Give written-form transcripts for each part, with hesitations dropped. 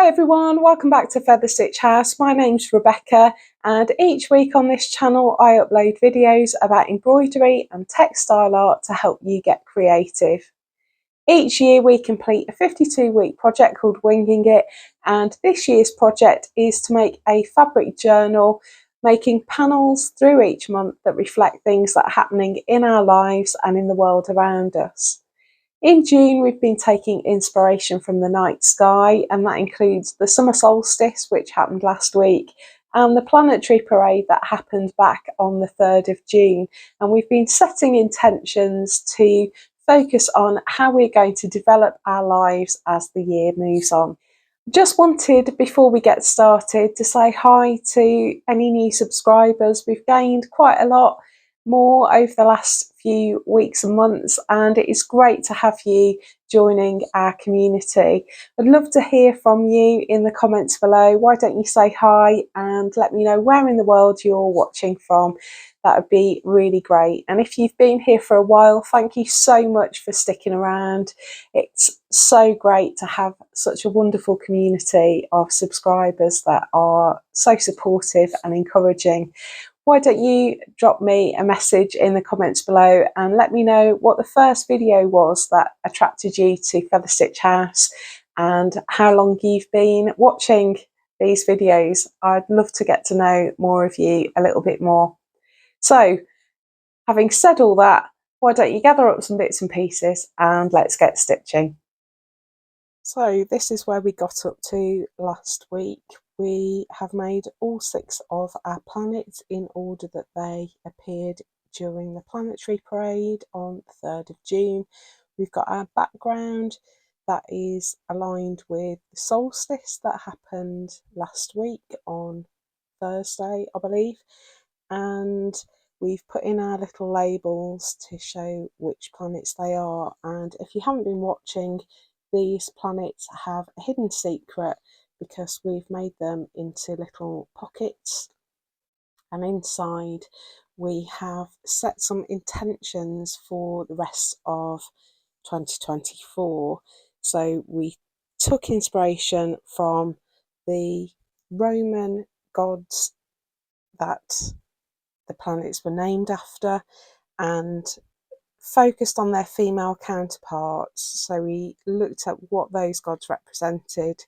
everyone, welcome back to Feather Stitch House. My name's Rebecca and each week on this channel I upload videos about embroidery and textile art to help you get creative. Each year we complete a 52-week project called Winging It, and this year's project is to make a fabric journal, making panels through each month that reflect things that are happening in our lives and in the world around us. In June, we've been taking inspiration from the night sky, and that includes the summer solstice, which happened last week, and the planetary parade that happened back on the 3rd of June. And we've been setting intentions to focus on how we're going to develop our lives as the year moves on. Just wanted, before we get started, to say hi to any new subscribers. We've gained quite a lot more over the last few weeks and months, and it is great to have you joining our community. I'd love to hear from you in the comments below. Why don't you say hi and let me know where in the world you're watching from? That would be really great. And if you've been here for a while, thank you so much for sticking around. It's so great to have such a wonderful community of subscribers that are so supportive and encouraging. Why don't you drop me a message in the comments below and let me know what the first video was that attracted you to Feather Stitch House and how long you've been watching these videos. I'd love to get to know more of you a little bit more. So, having said all that, why don't you gather up some bits and pieces and let's get stitching. So this is where we got up to last week. We have made all 6 of our planets in order that they appeared during the planetary parade on the 3rd of June. We've got our background that is aligned with the solstice that happened last week on Thursday, I believe. And we've put in our little labels to show which planets they are. And if you haven't been watching, these planets have a hidden secret because we've made them into little pockets, and inside we have set some intentions for the rest of 2024. So we took inspiration from the Roman gods that the planets were named after and focused on their female counterparts. So we looked at what those gods represented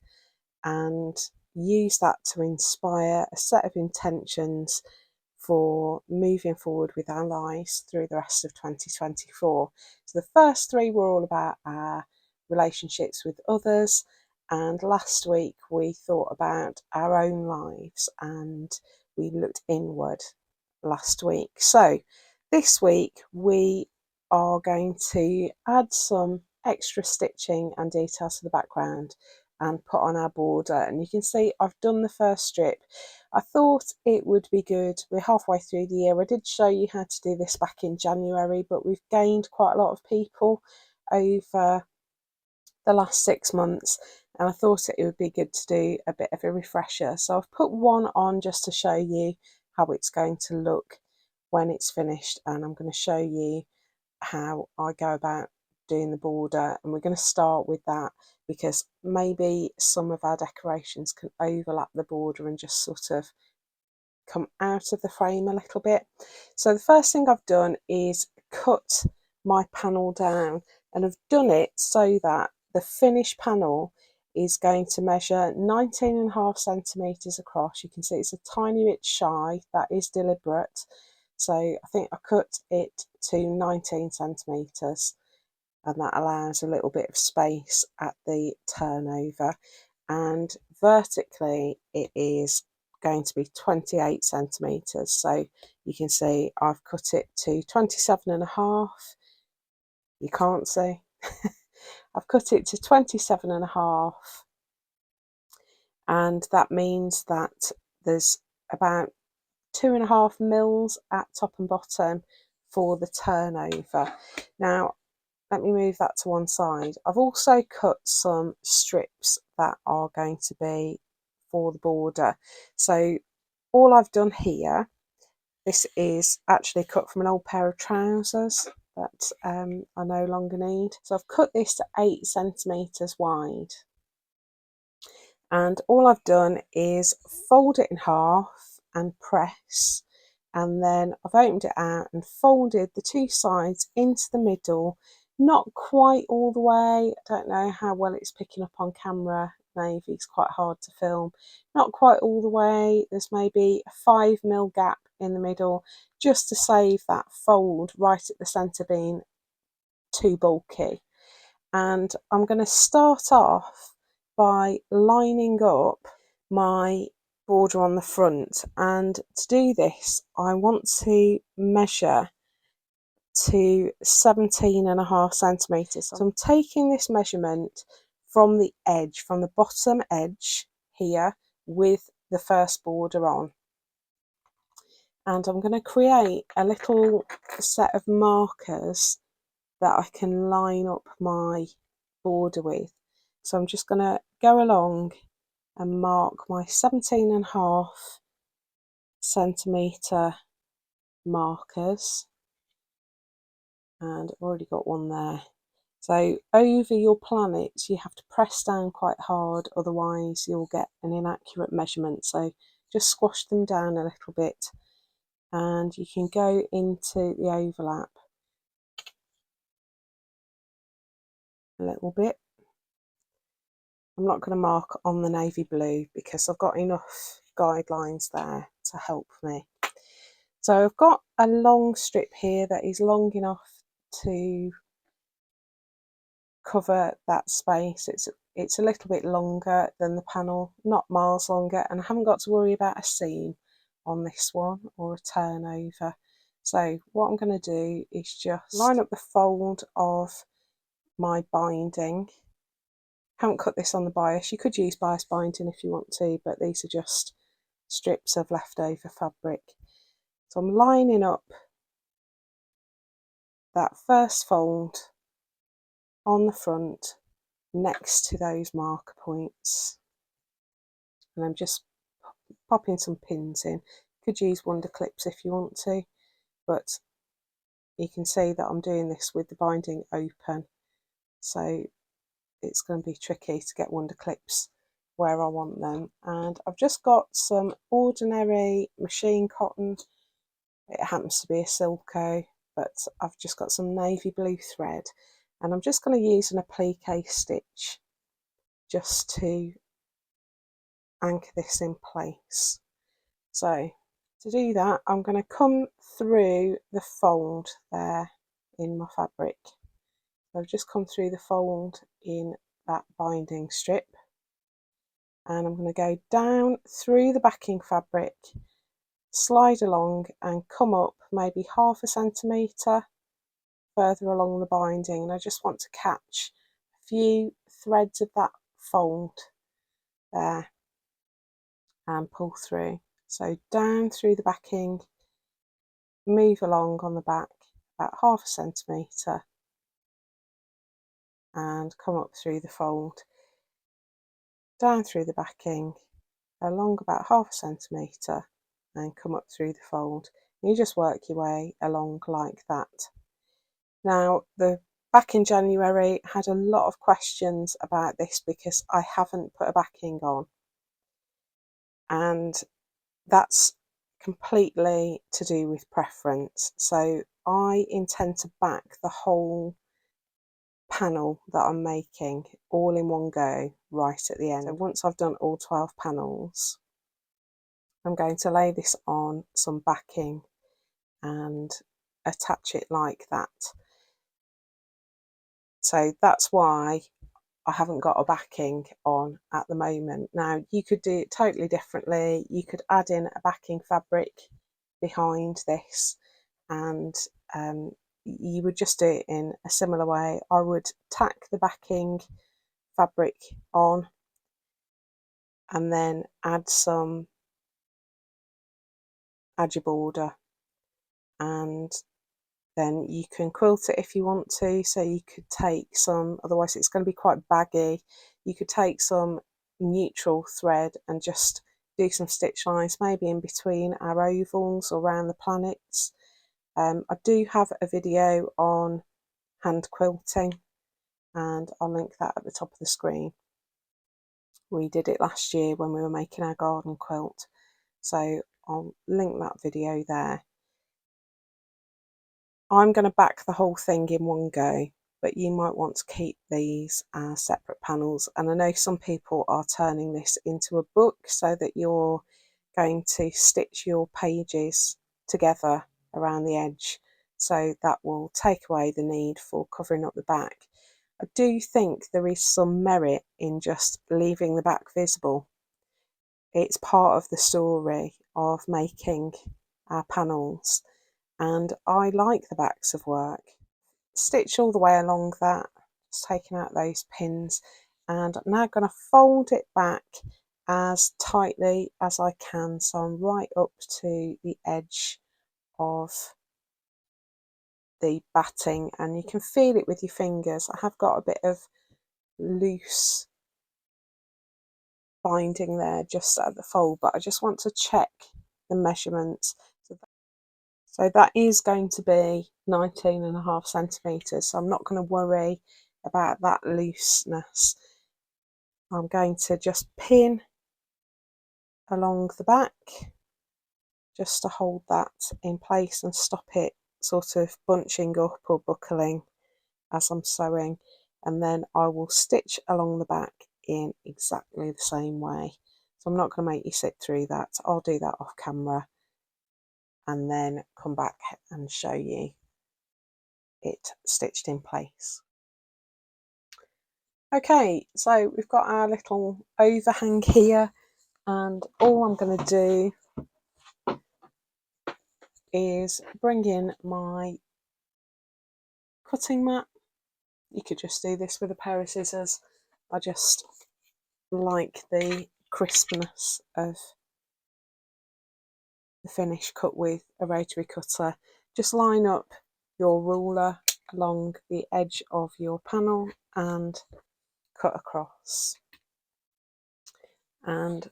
and used that to inspire a set of intentions for moving forward with our lives through the rest of 2024. So the first 3 were all about our relationships with others, and last week we thought about our own lives and we looked inward last week. So this week we are going to add some extra stitching and details to the background and put on our border. And you can see I've done the first strip. I thought it would be good. We're halfway through the year. I did show you how to do this back in January, but we've gained quite a lot of people over the last 6 months, and I thought it would be good to do a bit of a refresher. So I've put one on just to show you how it's going to look when it's finished, and I'm going to show you how I go about doing the border, and we're going to start with that because maybe some of our decorations can overlap the border and just sort of come out of the frame a little bit. So the first thing I've done is cut my panel down, and I've done it so that the finished panel is going to measure 19.5 centimetres across. You can see it's a tiny bit shy. That is deliberate. So I think I cut it to 19 centimetres, and that allows a little bit of space at the turnover. And vertically it is going to be 28 centimetres. So you can see I've cut it to 27.5. You can't see. I've cut it to 27.5, and that means that there's about 2.5 mils at top and bottom for the turnover. Now let me move that to one side. I've also cut some strips that are going to be for the border. So all I've done here, this is actually cut from an old pair of trousers that I no longer need. So I've cut this to 8 centimetres wide, And all I've done is fold it in half and press, and then I've opened it out and folded the two sides into the middle, not quite all the way. I don't know how well it's picking up on camera, navy is quite hard to film, not quite all the way. There's maybe a 5mm gap in the middle, just to save that fold right at the centre being too bulky. And I'm going to start off by lining up my border on the front, and to do this I want to measure to 17.5 centimetres. So I'm taking this measurement from the edge, from the bottom edge here with the first border on, and I'm going to create a little set of markers that I can line up my border with. So I'm just going to go along and mark my 17.5 centimetre markers, and I've already got one there. So over your planets you have to press down quite hard, otherwise you'll get an inaccurate measurement. So just squash them down a little bit, and you can go into the overlap a little bit. I'm not going to mark on the navy blue because I've got enough guidelines there to help me. So I've got a long strip here that is long enough to cover that space. It's a little bit longer than the panel, not miles longer, and I haven't got to worry about a seam on this one or a turnover. So what I'm going to do is just line up the fold of my binding. Haven't cut this on the bias. You could use bias binding if you want to, but these are just strips of leftover fabric. So I'm lining up that first fold on the front next to those marker points, and I'm just popping some pins in. You could use wonder clips if you want to, but you can see that I'm doing this with the binding open, so it's going to be tricky to get wonder clips where I want them. And I've just got some ordinary machine cotton. It happens to be a Silco, but I've just got some navy blue thread, and I'm just going to use an applique stitch just to anchor this in place. So to do that, I'm going to come through the fold there in my fabric. I've just come through the fold in that binding strip, and I'm going to go down through the backing fabric, slide along and come up maybe 0.5 centimetre further along the binding, and I just want to catch a few threads of that fold there and pull through. So down through the backing, move along on the back about 0.5 centimetre and come up through the fold, down through the backing, along about 0.5 centimetre and come up through the fold. You just work your way along like that. Now, back in January had a lot of questions about this because I haven't put a backing on, and that's completely to do with preference. So I intend to back the whole panel that I'm making all in one go right at the end. So once I've done all 12 panels, I'm going to lay this on some backing and attach it like that. So that's why I haven't got a backing on at the moment. Now you could do it totally differently. You could add in a backing fabric behind this, and you would just do it in a similar way. I would tack the backing fabric on and then add your border, and then you can quilt it if you want to. So you could take some, otherwise it's going to be quite baggy, you could take some neutral thread and just do some stitch lines maybe in between our ovals or around the planets. I do have a video on hand quilting and I'll link that at the top of the screen. We did it last year when we were making our garden quilt, so I'll link that video there. I'm going to back the whole thing in one go, but you might want to keep these as separate panels. And I know some people are turning this into a book so that you're going to stitch your pages together around the edge, so that will take away the need for covering up the back. I do think there is some merit in just leaving the back visible. It's part of the story of making our panels, and I like the backs of work. Stitch all the way along that, just taking out those pins, and I'm now going to fold it back as tightly as I can, so I'm right up to the edge of the batting, and you can feel it with your fingers. I have got a bit of loose binding there just at the fold, but I just want to check the measurements. So that is going to be 19.5 centimetres, so I'm not going to worry about that looseness. I'm going to just pin along the back just to hold that in place and stop it sort of bunching up or buckling as I'm sewing, and then I will stitch along the back in exactly the same way. So I'm not going to make you sit through that. I'll do that off camera and then come back and show you it stitched in place. Okay, so we've got our little overhang here, and all I'm going to do is bring in my cutting mat. You could just do this with a pair of scissors. I just like the crispness of the finish cut with a rotary cutter. Just line up your ruler along the edge of your panel and cut across. And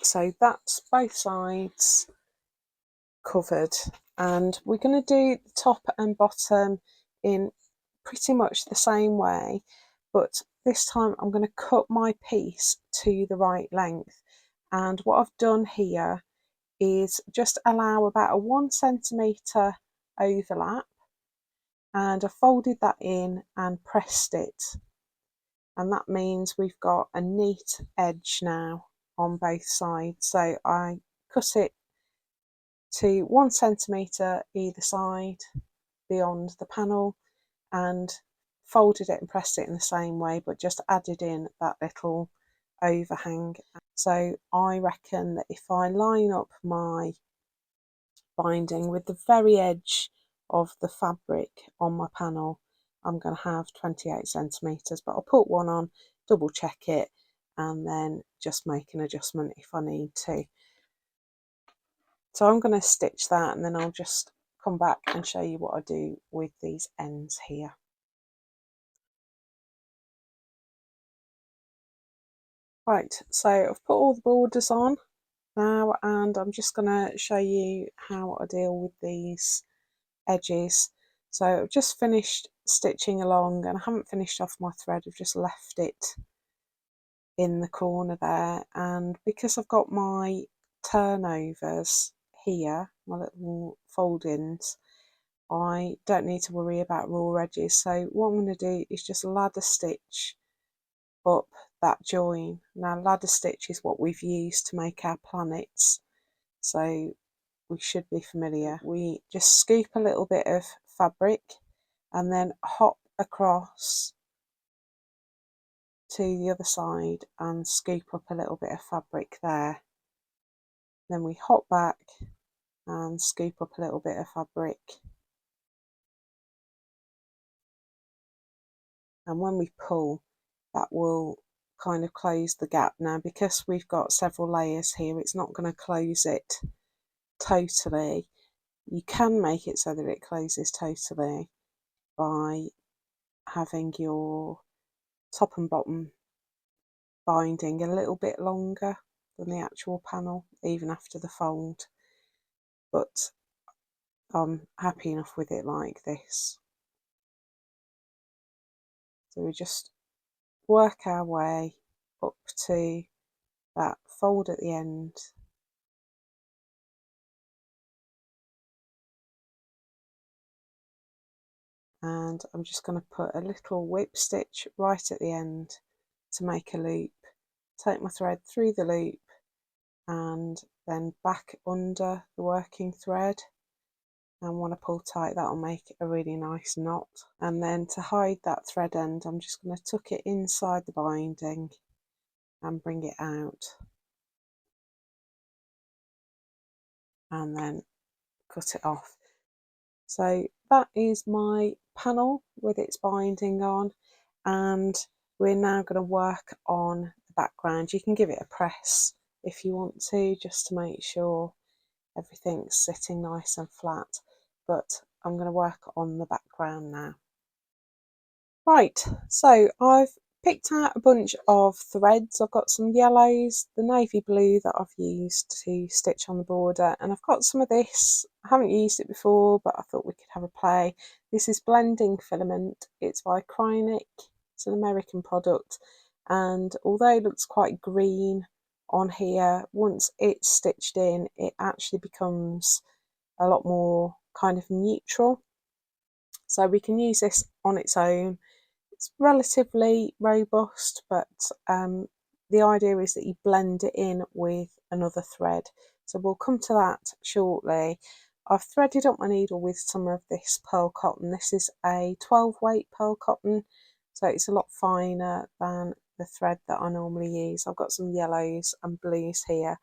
so that's both sides covered, and we're going to do the top and bottom in pretty much the same way, but this time I'm going to cut my piece to the right length. And what I've done here is just allow about a 1 centimetre overlap, and I folded that in and pressed it, and that means we've got a neat edge now on both sides. So I cut it to 1 centimetre either side beyond the panel and folded it and pressed it in the same way, but just added in that little overhang. So I reckon that if I line up my binding with the very edge of the fabric on my panel, I'm going to have 28 centimetres, but I'll put one on, double check it, and then just make an adjustment if I need to. So I'm going to stitch that, and then I'll just come back and show you what I do with these ends here. Right, so I've put all the borders on now, and I'm just going to show you how I deal with these edges. So I've just finished stitching along, and I haven't finished off my thread, I've just left it in the corner there. And because I've got my turnovers here, my little fold-ins, I don't need to worry about raw edges. So what I'm going to do is just ladder stitch up that join. Now ladder stitch is what we've used to make our planets, so we should be familiar. We just scoop a little bit of fabric and then hop across to the other side and scoop up a little bit of fabric there. Then we hop back and scoop up a little bit of fabric. And when we pull, that will kind of close the gap. Now because we've got several layers here, it's not going to close it totally. You can make it so that it closes totally by having your top and bottom binding a little bit longer than the actual panel, even after the fold, but I'm happy enough with it like this. So we just work our way up to that fold at the end. And I'm just going to put a little whip stitch right at the end to make a loop. Take my thread through the loop and then back under the working thread, and when I pull tight, that'll make a really nice knot. And then to hide that thread end, I'm just going to tuck it inside the binding and bring it out, and then cut it off. So that is my panel with its binding on, and we're now going to work on the background. You can give it a press if you want to, just to make sure everything's sitting nice and flat, but I'm going to work on the background now. Right, so I've picked out a bunch of threads. I've got some yellows, the navy blue that I've used to stitch on the border, and I've got some of this. I haven't used it before, but I thought we could have a play. This is blending filament. It's by Krynic. It's an American product, and although it looks quite green on here, once it's stitched in, it actually becomes a lot more kind of neutral. So we can use this on its own. It's relatively robust, but the idea is that you blend it in with another thread. So we'll come to that shortly. I've threaded up my needle with some of this pearl cotton. This is a 12 weight pearl cotton, so it's a lot finer than the thread that I normally use. I've got some yellows and blues here,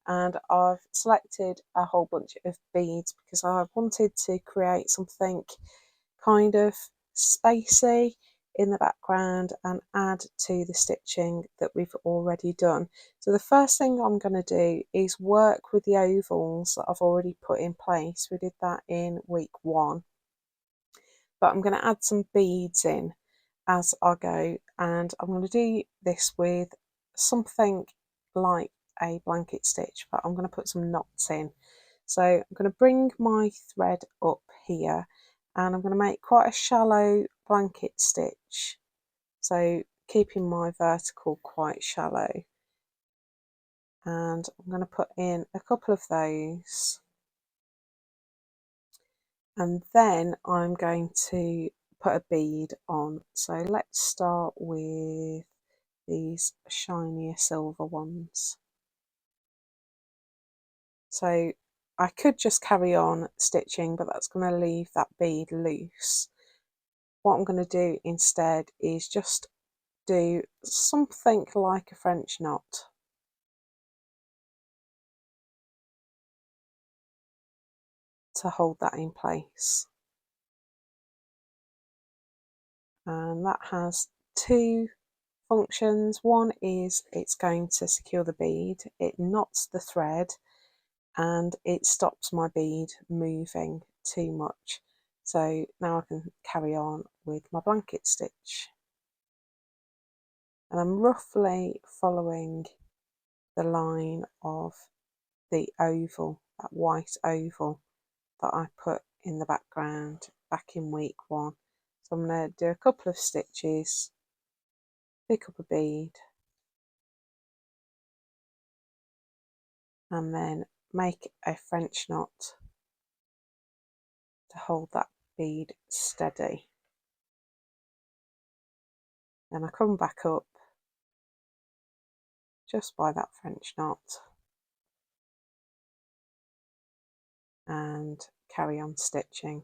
and I've selected a whole bunch of beads because I wanted to create something kind of spacey in the background and add to the stitching that we've already done. So the first thing I'm going to do is work with the ovals that I've already put in place. We did that in week 1, but I'm going to add some beads in as I go, and I'm going to do this with something like a blanket stitch, but I'm going to put some knots in. So I'm going to bring my thread up here, and I'm going to make quite a shallow blanket stitch, so keeping my vertical quite shallow, and I'm going to put in a couple of those, and then I'm going to put a bead on. So let's start with these shinier silver ones. So I could just carry on stitching, but that's going to leave that bead loose. What I'm going to do instead is just do something like a French knot. To hold that in place. And that has 2 functions. One is it's going to secure the bead, it knots the thread, and it stops my bead moving too much. So now I can carry on with my blanket stitch. And I'm roughly following the line of the oval, that white oval that I put in the background back in week 1. So I'm going to do a couple of stitches, pick up a bead, and then make a French knot to hold that bead steady. Then I come back up just by that French knot and carry on stitching.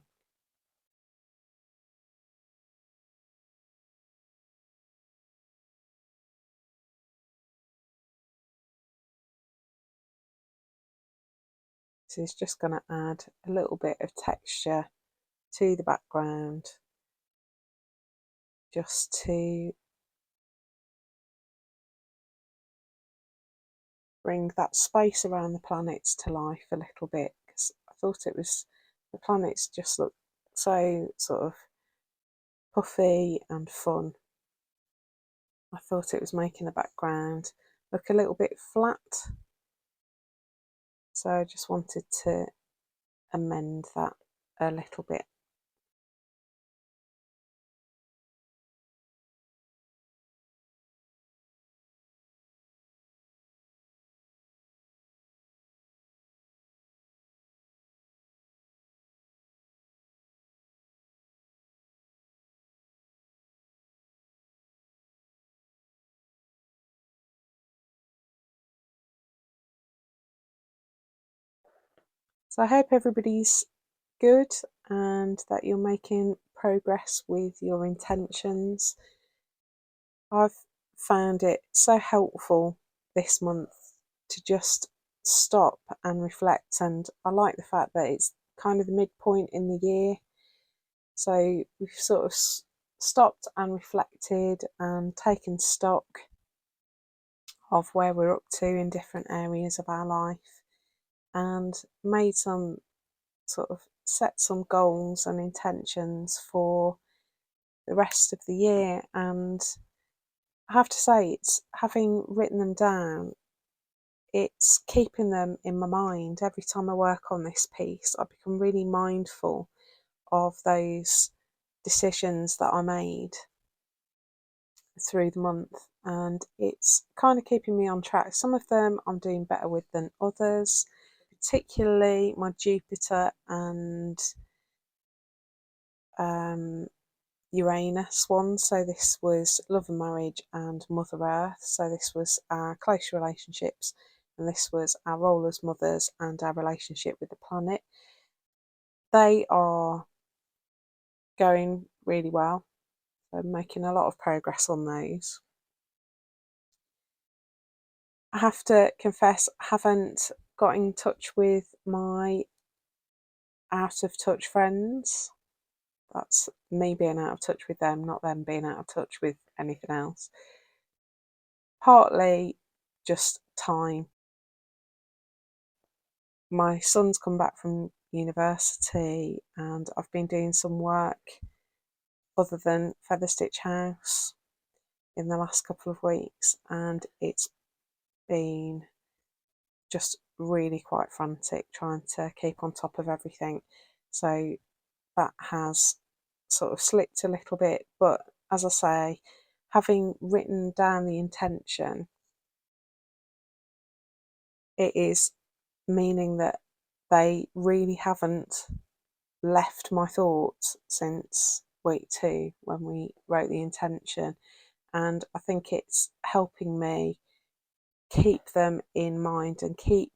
This is just going to add a little bit of texture to the background, just to bring that space around the planets to life a little bit, because I thought it was, the planets just look so sort of puffy and fun. I thought it was making the background look a little bit flat, so I just wanted to amend that a little bit. So I hope everybody's good and that you're making progress with your intentions. I've found it so helpful this month to just stop and reflect, and I like the fact that it's kind of the midpoint in the year, so we've sort of stopped and reflected and taken stock of where we're up to in different areas of our life, and made some sort of set some goals and intentions for the rest of the year. And I have to say, it's having written them down, it's keeping them in my mind. Every time I work on this piece, I become really mindful of those decisions that I made through the month, and it's kind of keeping me on track. Some of them I'm doing better with than others, particularly my Jupiter and Uranus one. So this was love and marriage and Mother Earth. So this was our close relationships, and this was our role as mothers and our relationship with the planet. They are going really well. So I'm making a lot of progress on those. I have to confess, I haven't got in touch with my out of touch friends. That's me being out of touch with them, not them being out of touch with anything else. Partly just time. My son's come back from university and I've been doing some work other than Feather Stitch House in the last couple of weeks, and it's been just really quite frantic trying to keep on top of everything. So that has sort of slipped a little bit, but as I say, having written down the intention, it is meaning that they really haven't left my thoughts since week 2 when we wrote the intention, and I think it's helping me keep them in mind and keep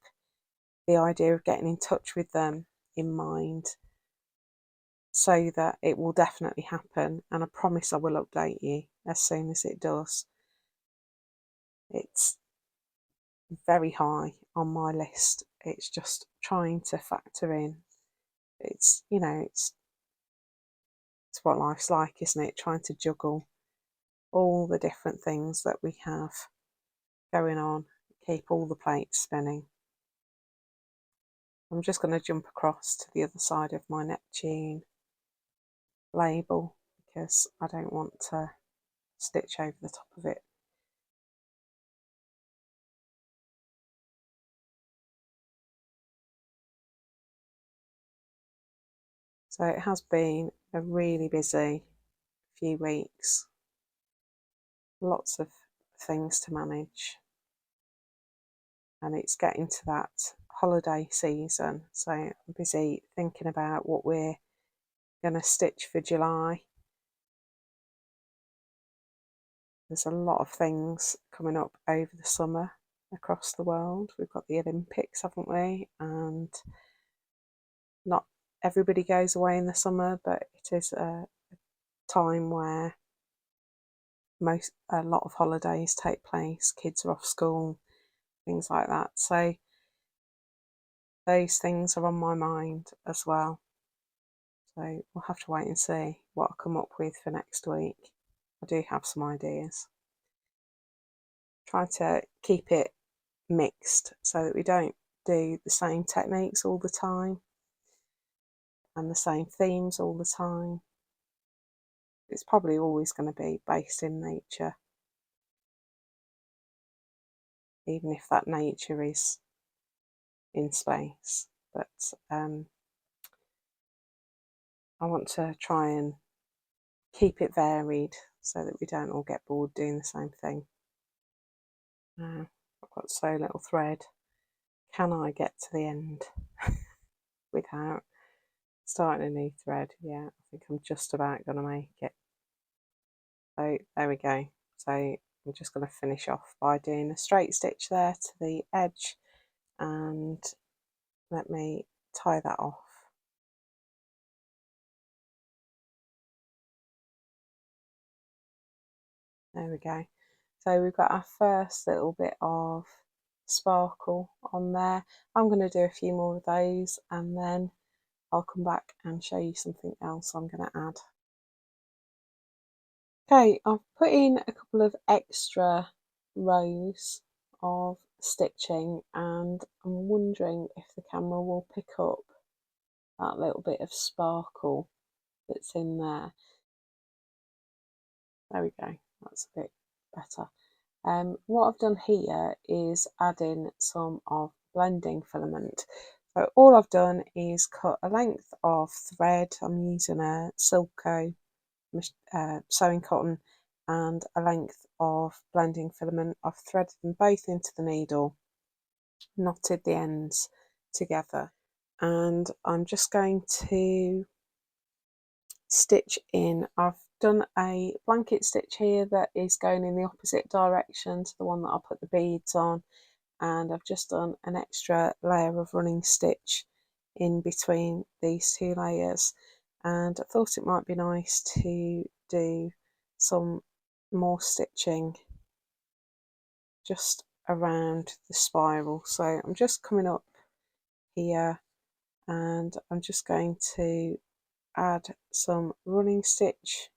the idea of getting in touch with them in mind, so that it will definitely happen, and I promise I will update you as soon as it does. It's very high on my list. It's just trying to factor in. It's, you know, it's what life's like, isn't it? Trying to juggle all the different things that we have going on, keep all the plates spinning. I'm just going to jump across to the other side of my Neptune label because I don't want to stitch over the top of it. So it has been a really busy few weeks, lots of things to manage, and it's getting to that holiday season, so I'm busy thinking about what we're going to stitch for July. There's a lot of things coming up over the summer across the world. We've got the Olympics, haven't we? And not everybody goes away in the summer, but it is a time where a lot of holidays take place. Kids are off school, things like that. So those things are on my mind as well. So we'll have to wait and see what I come up with for next week. I do have some ideas. Try to keep it mixed so that we don't do the same techniques all the time and the same themes all the time. It's probably always going to be based in nature, even if that nature is in space. But I want to try and keep it varied so that we don't all get bored doing the same thing. Now, I've got so little thread. Can I get to the end without starting a new thread? Yeah, I think I'm just about going to make it. So there we go. So I'm just going to finish off by doing a straight stitch there to the edge, and let me tie that off. There we go. So we've got our first little bit of sparkle on there. I'm going to do a few more of those and then I'll come back and show you something else I'm going to add. Okay, I've put in a couple of extra rows of stitching and I'm wondering if the camera will pick up that little bit of sparkle that's in there. There we go, that's a bit better. What I've done here is add in some of blending filament. So all I've done is cut a length of thread. I'm using a Silco sewing cotton and a length of blending filament. I've threaded them both into the needle, knotted the ends together, and I'm just going to stitch in. I've done a blanket stitch here that is going in the opposite direction to the one that I'll put the beads on, and I've just done an extra layer of running stitch in between these two layers, and I thought it might be nice to do some more stitching just around the spiral. So I'm just coming up here and I'm just going to add some running stitch.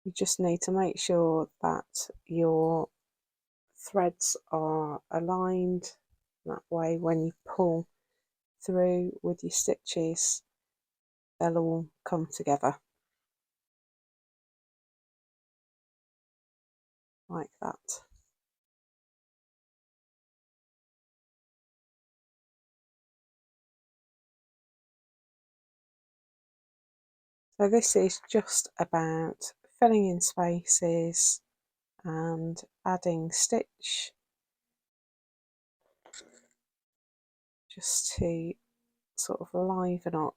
You just need to make sure that your threads are aligned, that way when you pull through with your stitches they'll all come together like that. So this is just about filling in spaces and adding stitch just to sort of liven up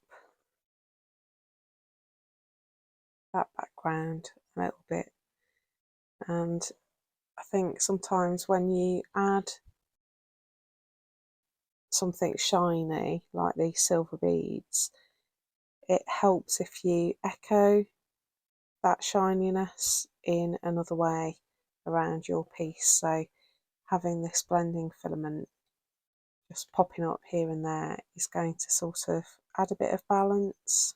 that background a little bit. And I think sometimes when you add something shiny like these silver beads, it helps if you echo that shininess in another way around your piece. So having this blending filament just popping up here and there is going to sort of add a bit of balance.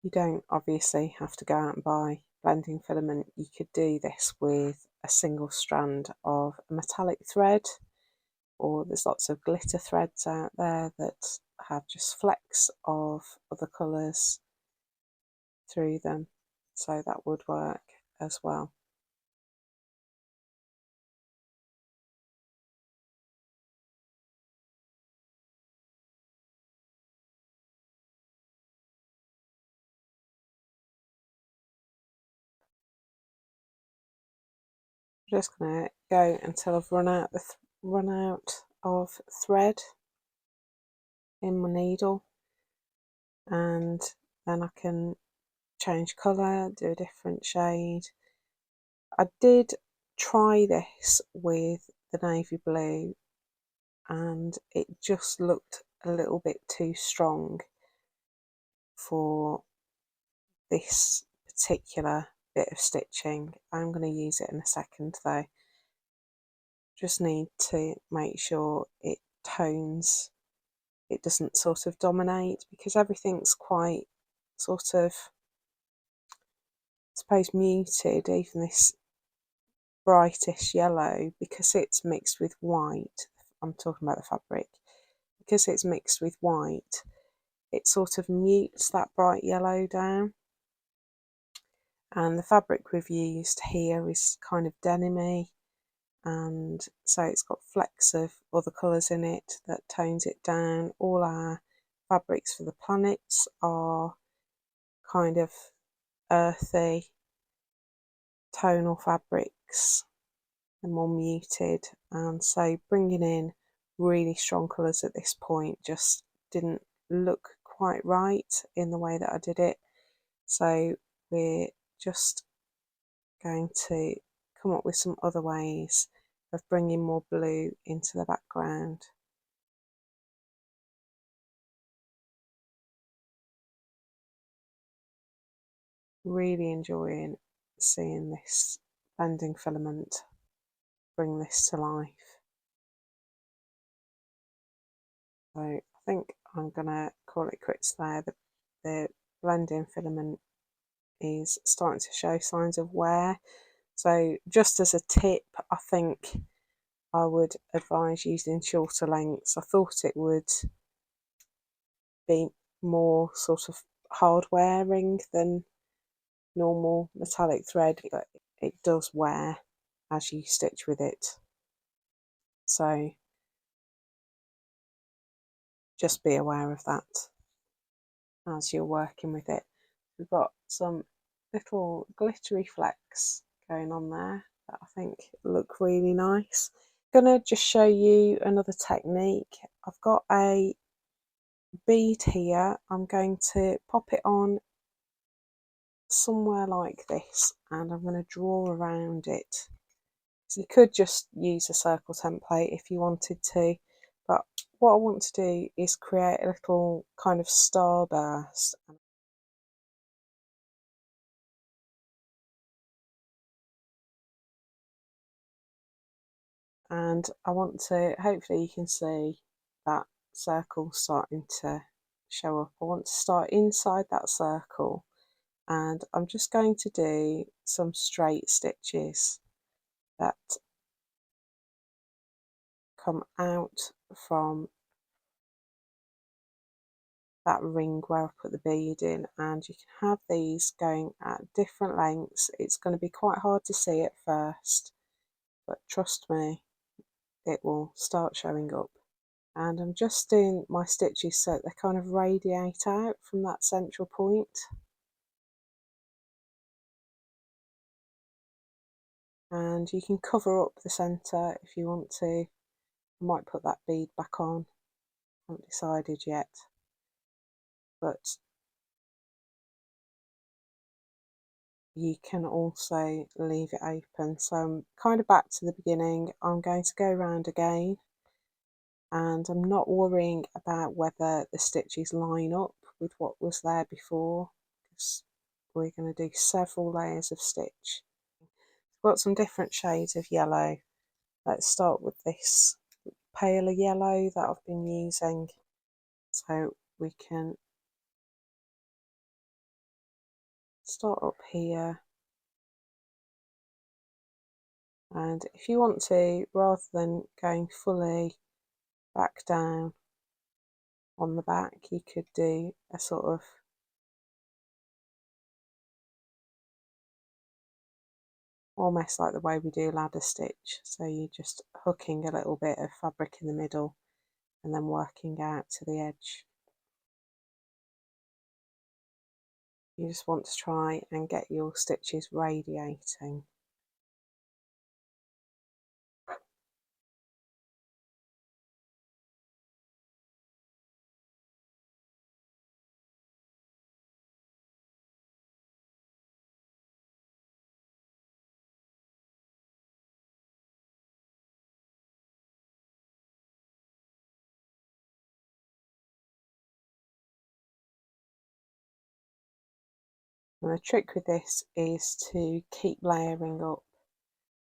You don't obviously have to go out and buy blending filament. You could do this with a single strand of a metallic thread, or there's lots of glitter threads out there that have just flecks of other colours through them, so that would work as well. I'm just going to go until I've run out of thread in my needle, and then I can change colour, do a different shade. I did try this with the navy blue and it just looked a little bit too strong for this particular bit of stitching. I'm going to use it in a second though. Just need to make sure it tones, it doesn't sort of dominate, because everything's quite sort of, I suppose, muted, even this brightish yellow, because it's mixed with white. I'm talking about the fabric. Because it's mixed with white, it sort of mutes that bright yellow down. And the fabric we've used here is kind of denim-y, and so it's got flecks of other colours in it that tones it down. All our fabrics for the planets are kind of earthy tonal fabrics and more muted And so bringing in really strong colours at this point just didn't look quite right in the way that I did it. So we're just going to come up with some other ways of bringing more blue into the background. Really enjoying seeing this blending filament bring this to life. So I think I'm gonna call it quits there. The blending filament is starting to show signs of wear. So just as a tip, I think I would advise using shorter lengths. I thought it would be more sort of hard wearing than normal metallic thread, but it does wear as you stitch with it. So just be aware of that as you're working with it. We've got some little glittery flecks going on there that I think look really nice. I'm gonna just show you another technique. I've got a bead here. I'm going to pop it on somewhere like this and I'm going to draw around it. So you could just use a circle template if you wanted to, but what I want to do is create a little kind of starburst. And I want to, hopefully you can see that circle starting to show up. I want to start inside that circle and I'm just going to do some straight stitches that come out from that ring where I put the bead in, and you can have these going at different lengths. It's going to be quite hard to see at first, but trust me, it will start showing up. And I'm just doing my stitches so they kind of radiate out from that central point. And you can cover up the centre if you want to. I might put that bead back on, I haven't decided yet, but you can also leave it open. So I'm kind of back to the beginning. I'm going to go around again and I'm not worrying about whether the stitches line up with what was there before, because we're going to do several layers of stitch. I've got some different shades of yellow. Let's start with this paler yellow that I've been using. So we can start up here, and if you want to, rather than going fully back down on the back, you could do a sort of almost like the way we do ladder stitch. So you're just hooking a little bit of fabric in the middle and then working out to the edge. You just want to try and get your stitches radiating. And the trick with this is to keep layering up.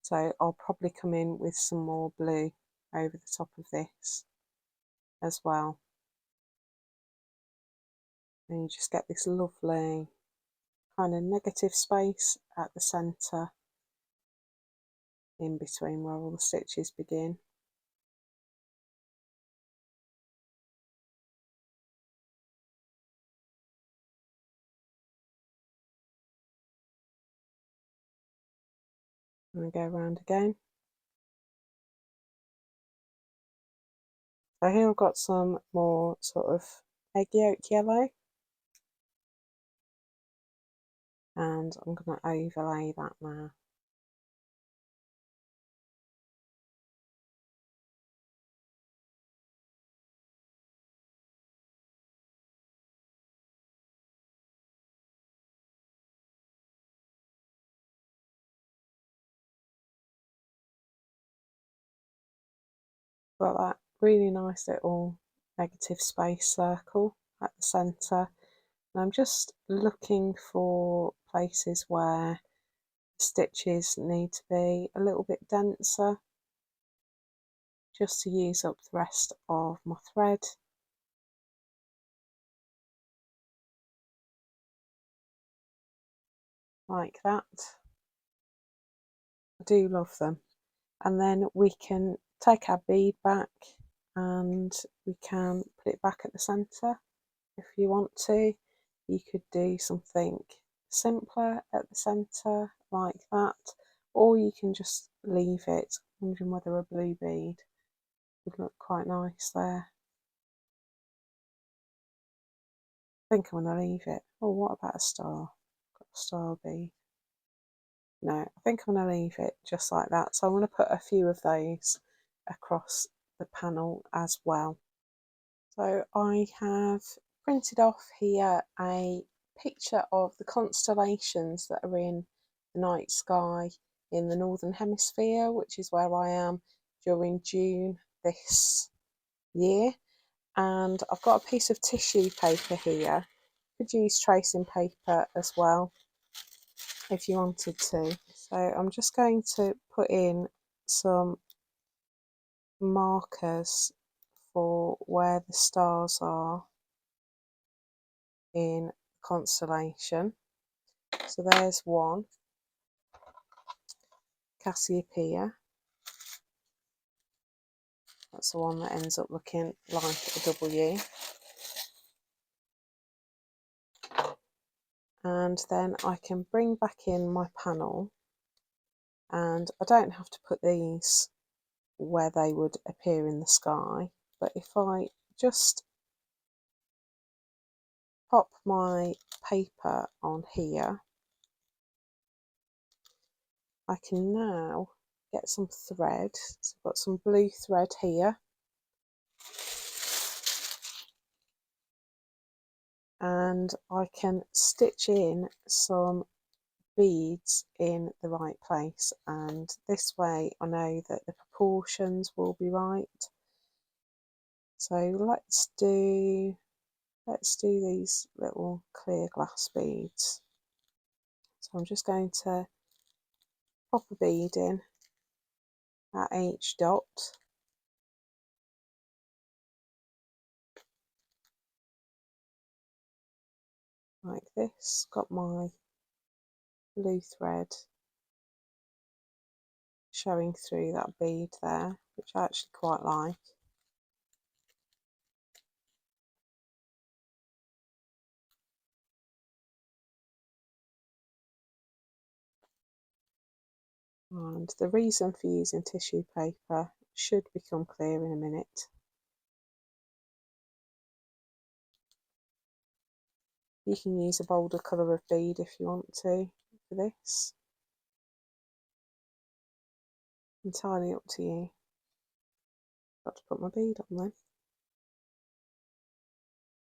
So I'll probably come in with some more blue over the top of this as well. And you just get this lovely kind of negative space at the centre in between where all the stitches begin. And go around again. So here I've got some more sort of egg yolk yellow, and I'm going to overlay that now. Got that really nice little negative space circle at the centre. And I'm just looking for places where stitches need to be a little bit denser, just to use up the rest of my thread. Like that. I do love them. And then we can take our bead back and we can put it back at the centre if you want to. You could do something simpler at the centre like that, or you can just leave it. I'm wondering whether a blue bead would look quite nice there. I think I'm going to leave it. Oh, what about a star? Got a star bead. No, I think I'm going to leave it just like that. So I'm going to put a few of those across the panel as well. So I have printed off here a picture of the constellations that are in the night sky in the Northern Hemisphere, which is where I am during June this year. And I've got a piece of tissue paper here. You could use tracing paper as well if you wanted to. So I'm just going to put in some markers for where the stars are in constellation. So there's one, Cassiopeia. That's the one that ends up looking like a W. And then I can bring back in my panel, and I don't have to put these where they would appear in the sky, but if I just pop my paper on here, I can now get some thread. So I've got some blue thread here, and I can stitch in some beads in the right place, and this way I know that the proportions will be right. So let's do these little clear glass beads. So I'm just going to pop a bead in at each dot, like this. Got my blue thread showing through that bead there, which I actually quite like. And the reason for using tissue paper should become clear in a minute. You can use a bolder colour of bead if you want to for this. Entirely up to you. Got to put my bead on then.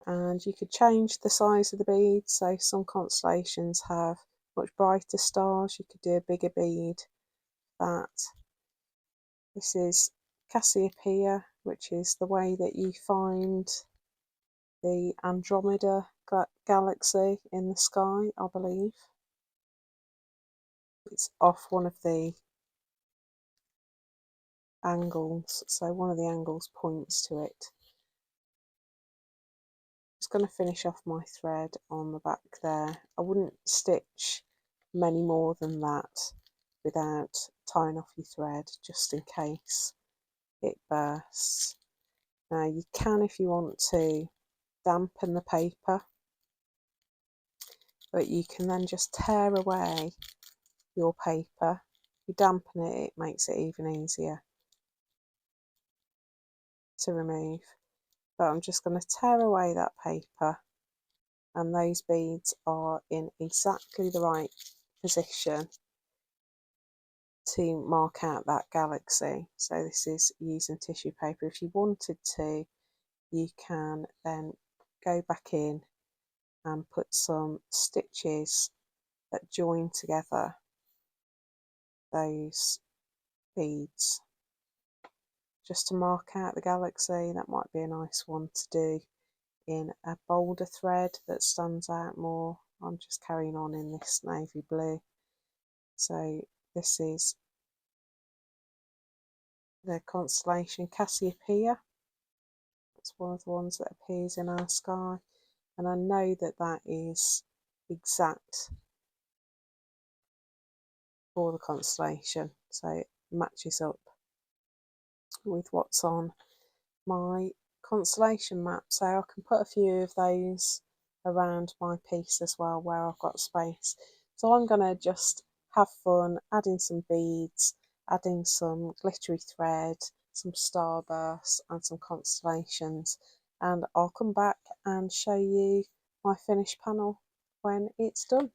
And you could change the size of the bead. So some constellations have much brighter stars. You could do a bigger bead. This is Cassiopeia, which is the way that you find the Andromeda galaxy in the sky, I believe. It's off one of the angles, so one of the angles points to it. Just going to finish off my thread on the back there. I wouldn't stitch many more than that without tying off your thread, just in case it bursts. Now you can, if you want to, dampen the paper, but you can then just tear away your paper. If you dampen it, it makes it even easier to remove. But I'm just going to tear away that paper, and those beads are in exactly the right position to mark out that galaxy. So this is using tissue paper. If you wanted to, you can then go back in and put some stitches that join together those beads, just to mark out the galaxy. That might be a nice one to do in a bolder thread that stands out more. I'm just carrying on in this navy blue. So this is the constellation Cassiopeia. It's one of the ones that appears in our sky, and I know that that is exact for the constellation, so it matches up with what's on my constellation map. So I can put a few of those around my piece as well where I've got space. So I'm going to just have fun adding some beads, adding some glittery thread, some starbursts and some constellations, and I'll come back and show you my finished panel when it's done.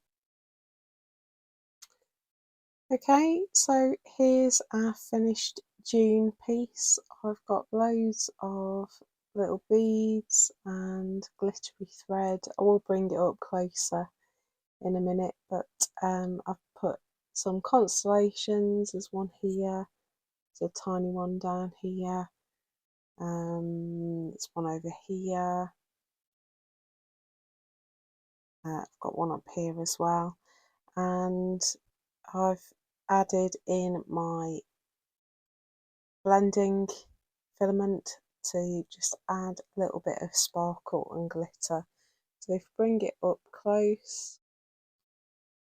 Okay, so here's our finished June piece. I've got loads of little beads and glittery thread. I will bring it up closer in a minute, but I've put some constellations. There's one here, there's a tiny one down here, there's one over here, I've got one up here as well, and I've added in my blending filament to just add a little bit of sparkle and glitter. So if you bring it up close,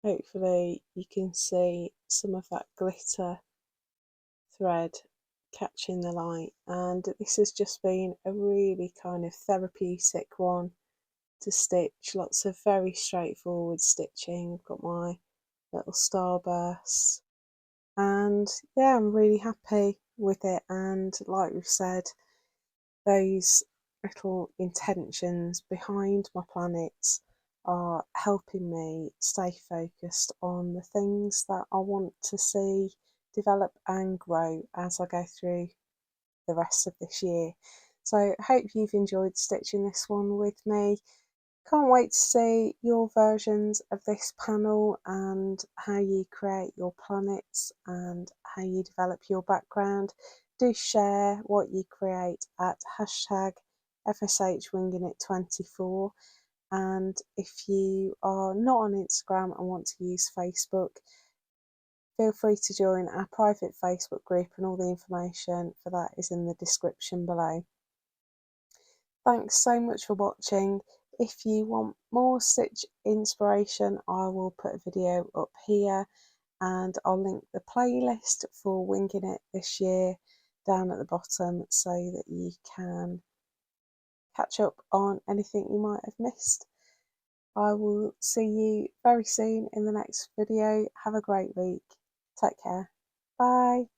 hopefully you can see some of that glitter thread catching the light, and this has just been a really kind of therapeutic one to stitch. Lots of very straightforward stitching. I've got my little starbursts, and yeah, I'm really happy with it. And like we've said, those little intentions behind my planets are helping me stay focused on the things that I want to see develop and grow as I go through the rest of this year. So I hope you've enjoyed stitching this one with me. Can't wait to see your versions of this panel and how you create your planets and how you develop your background. Do share what you create at hashtag FSHWingingIt24, and if you are not on Instagram and want to use Facebook, feel free to join our private Facebook group, and all the information for that is in the description below. Thanks so much for watching. If you want more stitch inspiration, I will put a video up here, and I'll link the playlist for Winging It this year down at the bottom so that you can catch up on anything you might have missed. I will see you very soon in the next video. Have a great week. Take care. Bye.